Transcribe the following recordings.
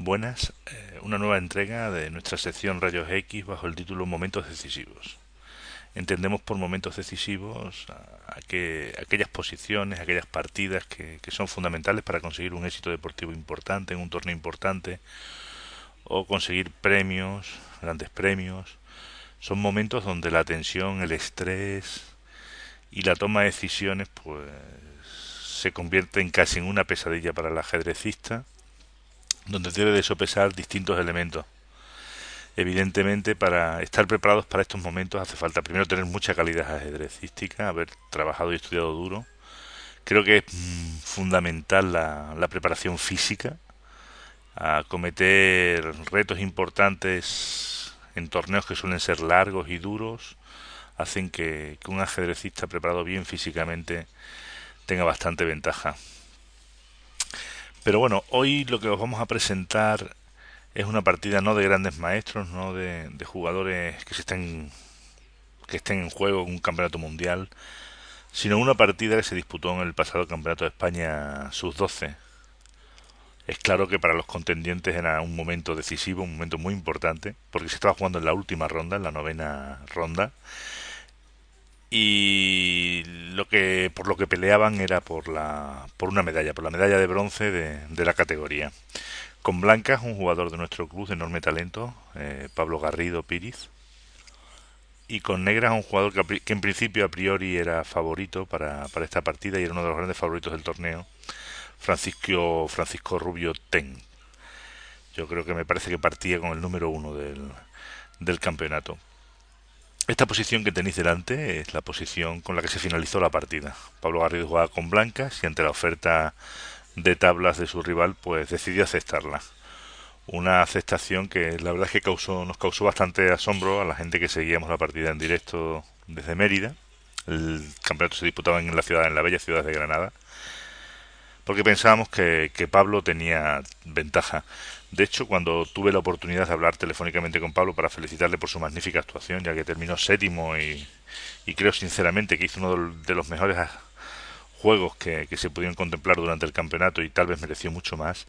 Buenas, una nueva entrega de nuestra sección Rayos X bajo el título Momentos Decisivos. Entendemos por momentos decisivos aquellas posiciones, aquellas partidas que son fundamentales para conseguir un éxito deportivo importante en un torneo importante o conseguir premios, grandes premios. Son momentos donde la tensión, el estrés y la toma de decisiones pues se convierten casi en una pesadilla para el ajedrecista, donde debe de sopesar distintos elementos. Evidentemente, para estar preparados para estos momentos hace falta primero tener mucha calidad ajedrecística, haber trabajado y estudiado duro. Creo que es fundamental la preparación física, acometer retos importantes en torneos que suelen ser largos y duros, hacen que un ajedrecista preparado bien físicamente tenga bastante ventaja. Pero bueno, hoy lo que os vamos a presentar es una partida no de grandes maestros, no de jugadores que estén en juego en un campeonato mundial, sino una partida que se disputó en el pasado Campeonato de España Sub-12. Es claro que para los contendientes era un momento decisivo, un momento muy importante, porque se estaba jugando en la última ronda, en la novena ronda, y por lo que peleaban era por una medalla, por la medalla de bronce de la categoría. Con blancas, un jugador de nuestro club de enorme talento, Pablo Garrido Píriz. Y con negras, un jugador que en principio a priori era favorito para esta partida y era uno de los grandes favoritos del torneo, Francisco Rubio Ten. Yo creo que me parece que partía con el número uno del campeonato. Esta posición que tenéis delante es la posición con la que se finalizó la partida. Pablo Garrido jugaba con blancas y ante la oferta de tablas de su rival pues decidió aceptarla. Una aceptación que la verdad es que nos causó bastante asombro a la gente que seguíamos la partida en directo desde Mérida. El campeonato se disputaba en la bella ciudad de Granada, porque pensábamos que Pablo tenía ventaja. De hecho, cuando tuve la oportunidad de hablar telefónicamente con Pablo para felicitarle por su magnífica actuación, ya que terminó séptimo y creo sinceramente que hizo uno de los mejores juegos que se pudieron contemplar durante el campeonato y tal vez mereció mucho más,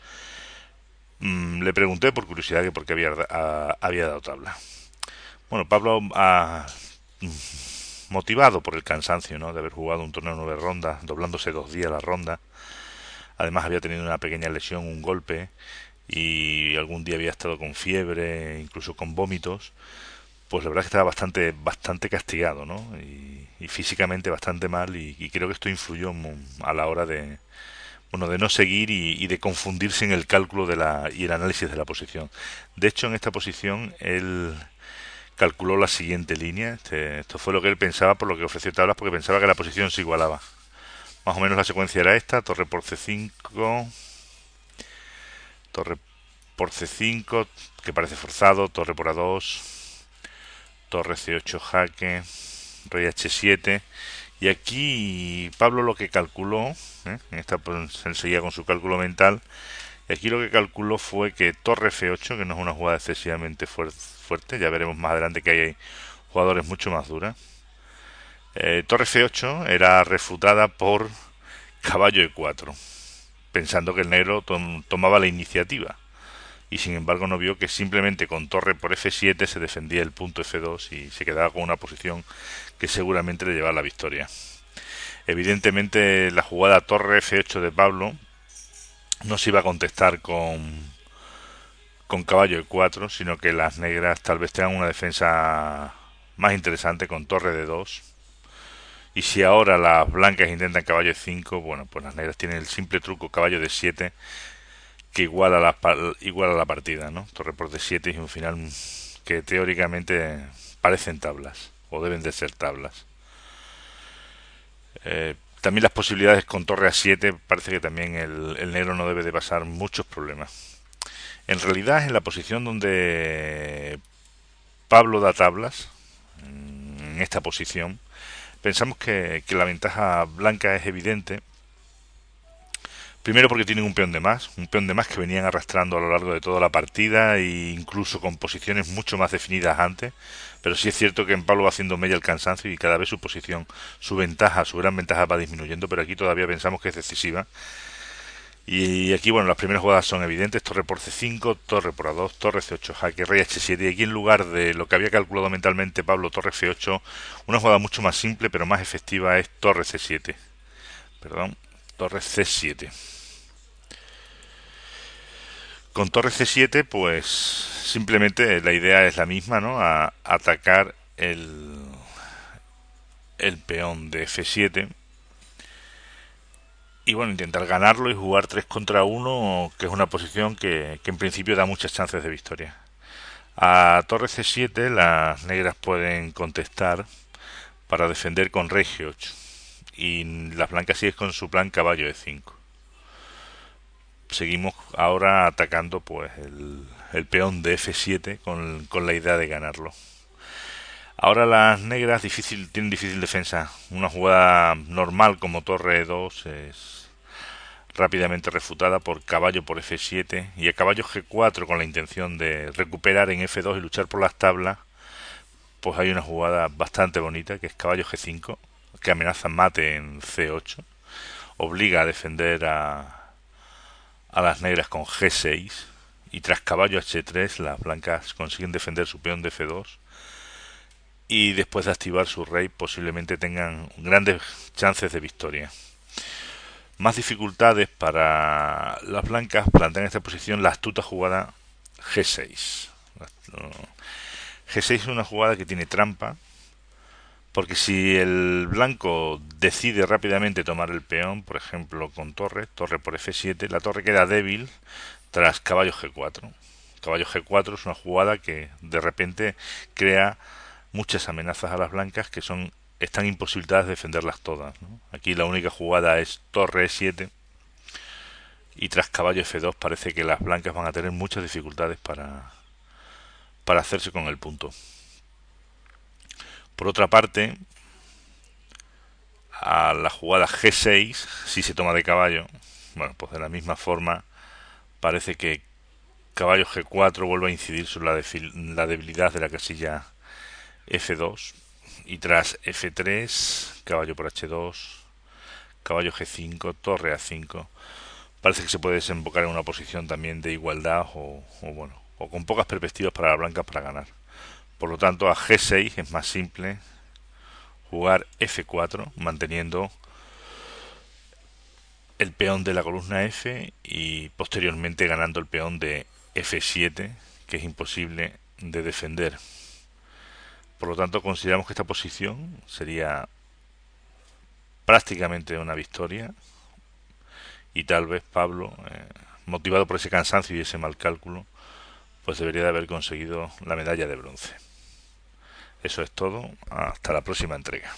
le pregunté por curiosidad que por qué había dado tabla. Bueno, Pablo motivado por el cansancio, ¿no?, de haber jugado un torneo de 9 rondas, doblándose 2 días la ronda. Además había tenido una pequeña lesión, un golpe, y algún día había estado con fiebre, incluso con vómitos. Pues la verdad es que estaba bastante castigado, ¿no? Y físicamente bastante mal, y creo que esto influyó a la hora de no seguir y de confundirse en el cálculo y el análisis de la posición. De hecho, en esta posición él calculó la siguiente línea. Esto fue lo que él pensaba, por lo que ofreció tablas, porque pensaba que la posición se igualaba. Más o menos la secuencia era esta: torre por C5, torre por C5, que parece forzado, torre por A2, torre C8 jaque, rey H7. Y aquí Pablo lo que calculó, en esta pues, él seguía con su cálculo mental, y aquí lo que calculó fue que torre F8, que no es una jugada excesivamente fuerte, ya veremos más adelante que hay jugadores mucho más duras, torre F8 era refutada por caballo E4, pensando que el negro tomaba la iniciativa. Y sin embargo no vio que simplemente con torre por F7 se defendía el punto F2 y se quedaba con una posición que seguramente le llevaba a la victoria. Evidentemente la jugada torre F8 de Pablo no se iba a contestar con caballo E4, sino que las negras tal vez tengan una defensa más interesante con torre D2. Y si ahora las blancas intentan caballo E5, bueno, pues las negras tienen el simple truco caballo D7 que iguala la partida, ¿no? Torre por D7 y un final que teóricamente parecen tablas, o deben de ser tablas. También las posibilidades con torre A7, parece que también el negro no debe de pasar muchos problemas. En realidad, en la posición donde Pablo da tablas, en esta posición, pensamos que la ventaja blanca es evidente. Primero porque tienen un peón de más que venían arrastrando a lo largo de toda la partida e incluso con posiciones mucho más definidas antes, pero sí es cierto que en Pablo va haciendo mella el cansancio y cada vez su posición, su gran ventaja va disminuyendo, pero aquí todavía pensamos que es decisiva. Y aquí, bueno, las primeras jugadas son evidentes: torre por C5, torre por A2, torre C8 jaque, rey H7. Y aquí, en lugar de lo que había calculado mentalmente Pablo, torre F8, una jugada mucho más simple pero más efectiva es torre C7. Perdón, torre C7. Con torre C7, pues simplemente la idea es la misma, ¿no? A atacar el peón de F7 y, bueno, intentar ganarlo y jugar 3 contra uno, que es una posición que en principio da muchas chances de victoria. A torre C7 las negras pueden contestar para defender con rey G8 y las blancas siguen con su plan caballo E5. Seguimos ahora atacando pues el peón de F7 con la idea de ganarlo. Ahora las negras tienen difícil defensa. Una jugada normal como torre E2 es rápidamente refutada por caballo por F7 y a caballo G4, con la intención de recuperar en F2 y luchar por las tablas. Pues hay una jugada bastante bonita que es caballo G5, que amenaza mate en C8, obliga a defender a las negras con G6 y tras caballo H3 las blancas consiguen defender su peón de F2 y después de activar su rey posiblemente tengan grandes chances de victoria. Más dificultades para las blancas plantean en esta posición la astuta jugada G6. G6 es una jugada que tiene trampa, porque si el blanco decide rápidamente tomar el peón, por ejemplo con torre por F7, la torre queda débil tras caballo G4. Caballo G4 es una jugada que de repente crea muchas amenazas a las blancas que están imposibilitadas de defenderlas todas, ¿no? Aquí la única jugada es torre E7 y tras caballo F2 parece que las blancas van a tener muchas dificultades para hacerse con el punto. Por otra parte, a la jugada G6, si se toma de caballo, bueno, pues de la misma forma parece que caballo G4 vuelve a incidir sobre la debilidad de la casilla F2 y tras F3, caballo por H2, caballo G5, torre A5, parece que se puede desembocar en una posición también de igualdad o con pocas perspectivas para las blancas para ganar. Por lo tanto, a G6 es más simple jugar F4 manteniendo el peón de la columna F y posteriormente ganando el peón de F7, que es imposible de defender. Por lo tanto, consideramos que esta posición sería prácticamente una victoria y tal vez Pablo, motivado por ese cansancio y ese mal cálculo, pues debería de haber conseguido la medalla de bronce. Eso es todo. Hasta la próxima entrega.